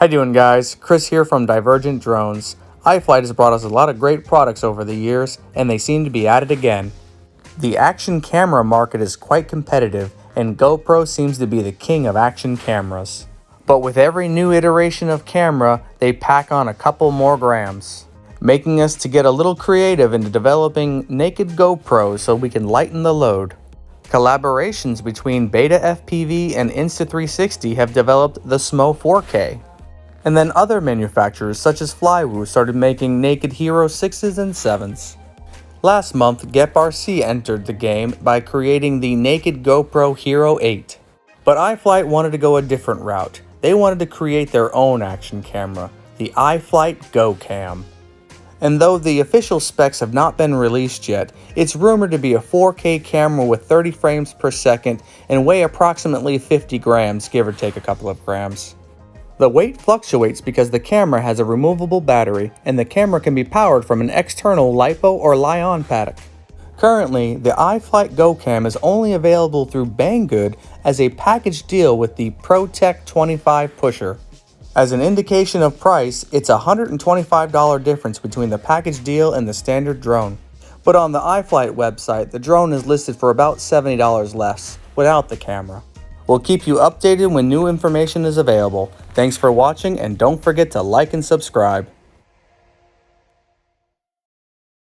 How you doing, guys? Chris here from Divergent Drones. iFlight has brought us a lot of great products over the years, and they seem to be at it again. The action camera market is quite competitive, and GoPro seems to be the king of action cameras. But with every new iteration of camera, they pack on a couple more grams, making us to get a little creative into developing naked GoPros so we can lighten the load. Collaborations between BetaFPV and Insta360 have developed the SMO 4K. And then other manufacturers such as Flywoo started making naked Hero 6s and 7s. Last month, Geprc entered the game by creating the naked GoPro Hero 8. But iFlight wanted to go a different route. They wanted to create their own action camera, the iFlight GoCam. And though the official specs have not been released yet, it's rumored to be a 4K camera with 30 frames per second and weigh approximately 50 grams, give or take a couple of grams. The weight fluctuates because the camera has a removable battery, and the camera can be powered from an external LiPo or Li-on paddock. Currently, the iFlight GoCam is only available through Banggood as a package deal with the ProTech 25 pusher. As an indication of price, it's a $125 difference between the package deal and the standard drone. But on the iFlight website, the drone is listed for about $70 less, without the camera. We'll keep you updated when new information is available. Thanks for watching, and don't forget to like and subscribe.